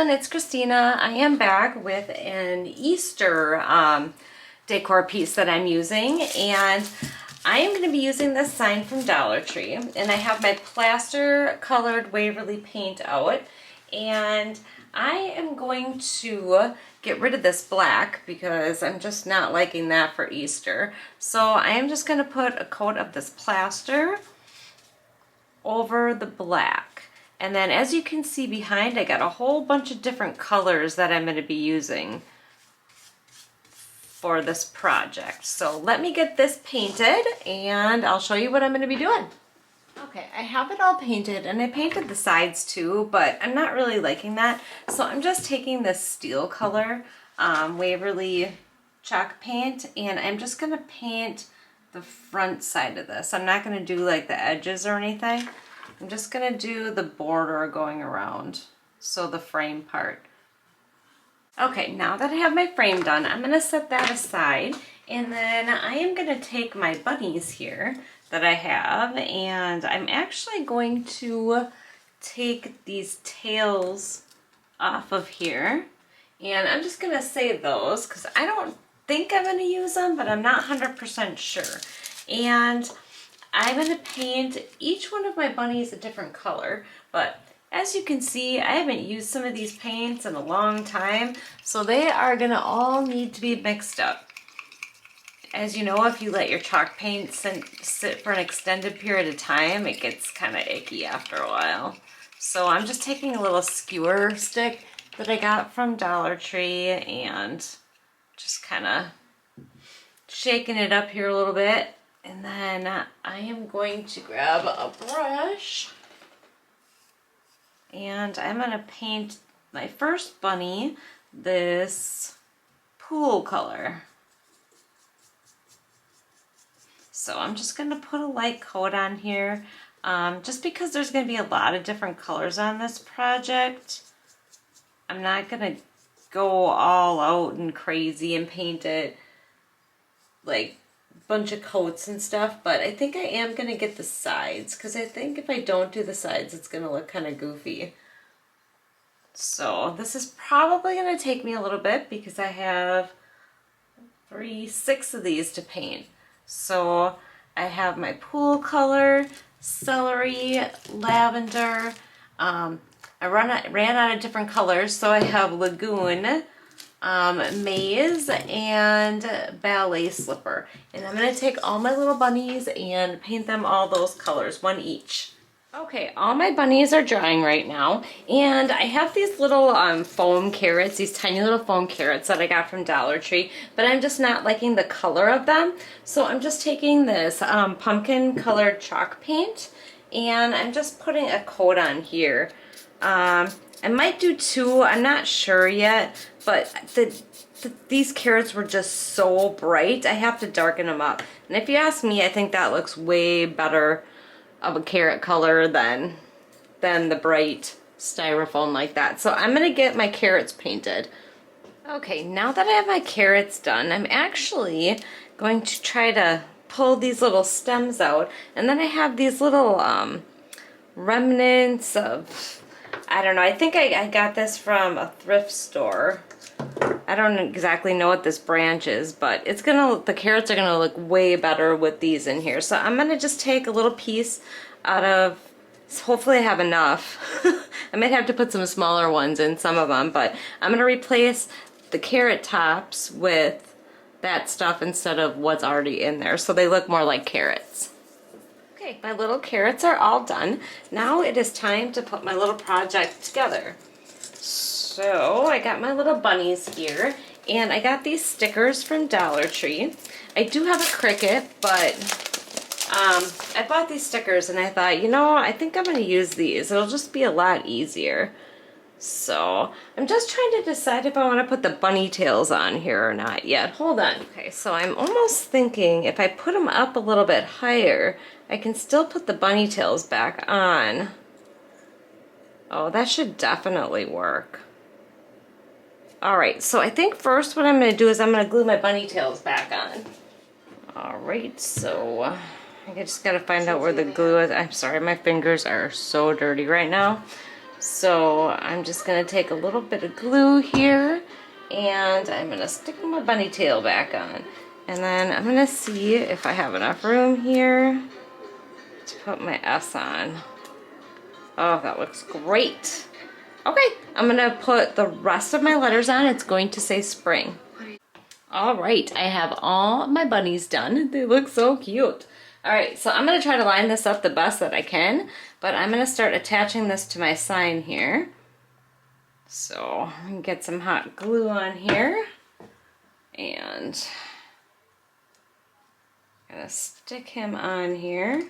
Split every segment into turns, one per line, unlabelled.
everyone, it's Christina. I am back with an Easter decor piece that I'm using, and I am going to be using this sign from Dollar Tree, and I have my plaster colored Waverly paint out, and I am going to get rid of this black because I'm just not liking that for Easter. So I am just going to put a coat of this plaster over the black. And then as you can see behind, I got a whole bunch of different colors that I'm going to be using for this project. So let me get this painted and I'll show you what I'm going to be doing. Okay, I have it all painted, and I painted the sides too, but I'm not really liking that. So I'm just taking this steel color Waverly chalk paint, and I'm just going to paint the front side of this. I'm not going to do like the edges or anything. I'm just going to do the border going around, so the frame part. Okay, now that I have my frame done, I'm going to set that aside, and then I am going to take my bunnies here that I have, and I'm actually going to take these tails off of here, and I'm just going to save those because I don't think I'm going to use them, but I'm not 100% sure. And I'm going to paint each one of my bunnies a different color, but as you can see, I haven't used some of these paints in a long time, so they are going to all need to be mixed up. As you know, if you let your chalk paint sit for an extended period of time, it gets kind of icky after a while. So I'm just taking a little skewer stick that I got from Dollar Tree and just kind of shaking it up here a little bit. And then I am going to grab a brush and I'm going to paint my first bunny this pool color. So I'm just going to put a light coat on here just because there's going to be a lot of different colors on this project. I'm not going to go all out and crazy and paint it like a bunch of coats and stuff, but I think I am going to get the sides because I think if I don't do the sides, it's going to look kind of goofy. So this is probably going to take me a little bit because I have 6 of these to paint. So I have my pool color, celery, lavender. I ran out of different colors, so I have lagoon, maze, and ballet slipper. And I'm going to take all my little bunnies and paint them all those colors, one each. Okay, all my bunnies are drying right now, and I have these little foam carrots, these tiny little foam carrots that I got from Dollar Tree, but I'm just not liking the color of them. So I'm just taking this pumpkin colored chalk paint, and I'm just putting a coat on here. I might do 2, I'm not sure yet, but these carrots were just so bright, I have to darken them up. And if you ask me, I think that looks way better of a carrot color than the bright styrofoam like that. So I'm gonna get my carrots painted. Okay, now that I have my carrots done, I'm actually going to try to pull these little stems out, and then I have these little remnants of, I don't know, I think I got this from a thrift store. I don't exactly know what this branch is, but it's gonna, the carrots are gonna look way better with these in here. So I'm gonna just take a little piece out of, hopefully I have enough. I might have to put some smaller ones in some of them, but I'm gonna replace the carrot tops with that stuff instead of what's already in there, so they look more like carrots. Okay, my little carrots are all done. Now it is time to put my little project together. So I got my little bunnies here, and I got these stickers from Dollar Tree. I do have a Cricut, but I bought these stickers and I thought, you know, I think I'm going to use these. It'll just be a lot easier. So I'm just trying to decide if I want to put the bunny tails on here or not yet. Hold on. Okay, so I'm almost thinking if I put them up a little bit higher, I can still put the bunny tails back on. Oh, that should definitely work. Alright, so I think first what I'm going to do is I'm going to glue my bunny tails back on. Alright, so I just got to find out where the glue is. I'm sorry, my fingers are so dirty right now. So I'm just gonna take a little bit of glue here and I'm gonna stick my bunny tail back on. And then I'm gonna see if I have enough room here to put my S on. Oh, that looks great. Okay, I'm gonna put the rest of my letters on. It's going to say spring. All right, I have all my bunnies done. They look so cute. All right, so I'm gonna try to line this up the best that I can, but I'm gonna start attaching this to my sign here. So I can get some hot glue on here and I'm gonna stick him on here.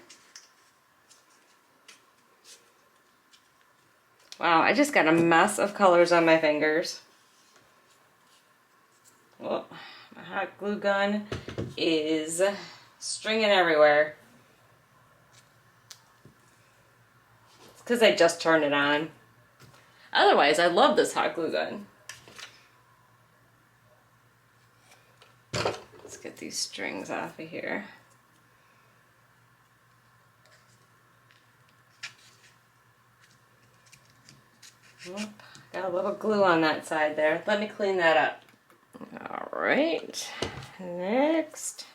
Wow, I just got a mess of colors on my fingers. Oh, my hot glue gun is stringing everywhere. It's because I just turned it on. Otherwise, I love this hot glue gun. Let's get these strings off of here. Oop, got a little glue on that side there. Let me clean that up. All right, next.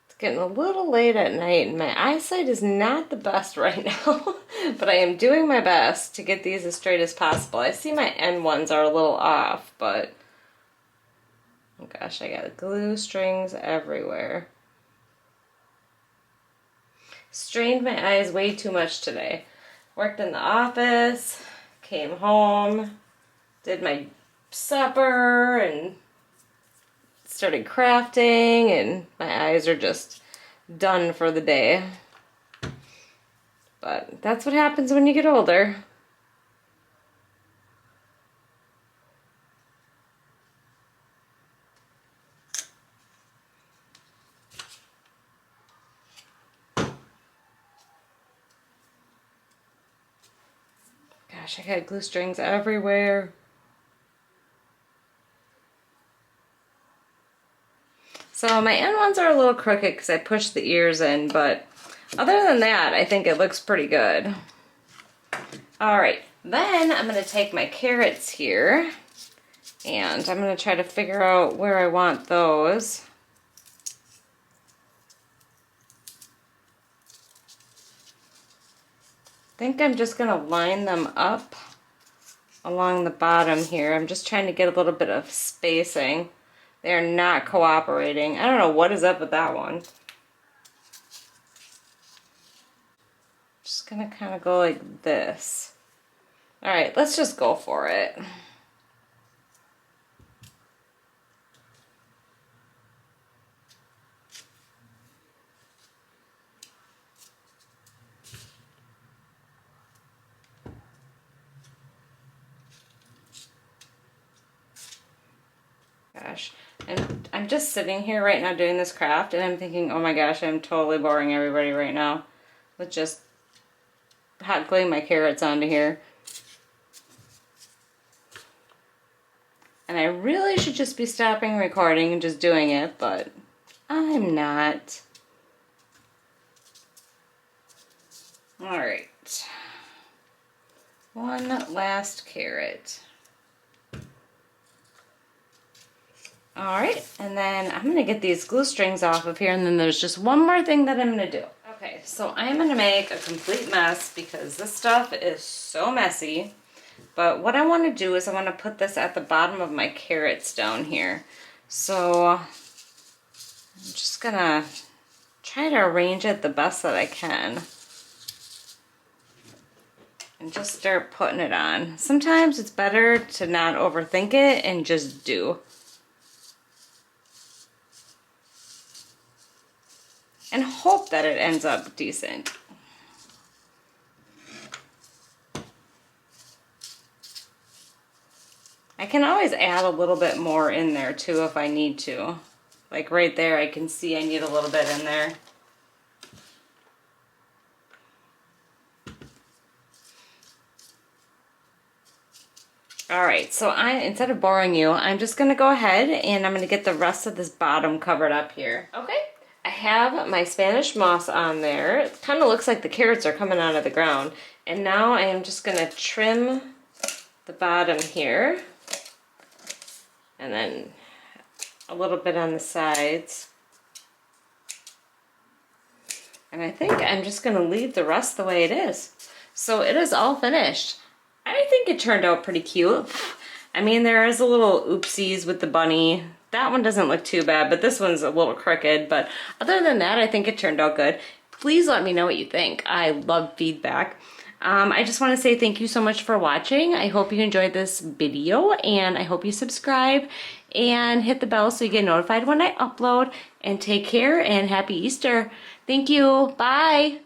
It's getting a little late at night and my eyesight is not the best right now, but I am doing my best to get these as straight as possible. I see my end ones are a little off, but oh gosh, I got glue strings everywhere. Strained my eyes way too much today. Worked in the office, came home, did my supper, and started crafting, and my eyes are just done for the day. But that's what happens when you get older. Gosh, I got glue strings everywhere. So my end ones are a little crooked because I pushed the ears in, but other than that, I think it looks pretty good. All right, then I'm gonna take my carrots here and I'm gonna try to figure out where I want those. I think I'm just gonna line them up along the bottom here. I'm just trying to get a little bit of spacing. They're not cooperating. I don't know what is up with that one. Just gonna kind of go like this. All right, let's just go for it. Gosh, and I'm just sitting here right now doing this craft and I'm thinking, oh my gosh, I'm totally boring everybody right now with just hot gluing my carrots onto here. And I really should just be stopping recording and just doing it, but I'm not. All right, one last carrot. All right, and then I'm gonna get these glue strings off of here, and then there's just one more thing that I'm gonna do. Okay, so I'm gonna make a complete mess because this stuff is so messy. But what I wanna do is I wanna put this at the bottom of my carrots down here. So I'm just gonna try to arrange it the best that I can. And just start putting it on. Sometimes it's better to not overthink it and just do. And hope that it ends up decent. I can always add a little bit more in there too if I need to. Like right there, I can see I need a little bit in there. All right, so instead of boring you, I'm just gonna go ahead and I'm gonna get the rest of this bottom covered up here. Okay, I have my Spanish moss on there. It kind of looks like the carrots are coming out of the ground. And now I am just gonna trim the bottom here. And then a little bit on the sides. And I think I'm just gonna leave the rest the way it is. So it is all finished. I think it turned out pretty cute. I mean, there is a little oopsies with the bunny. That one doesn't look too bad, but this one's a little crooked. But other than that, I think it turned out good. Please let me know what you think. I love feedback. I just want to say thank you so much for watching. I hope you enjoyed this video, and I hope you subscribe and hit the bell so you get notified when I upload. And take care and happy Easter. Thank you. Bye.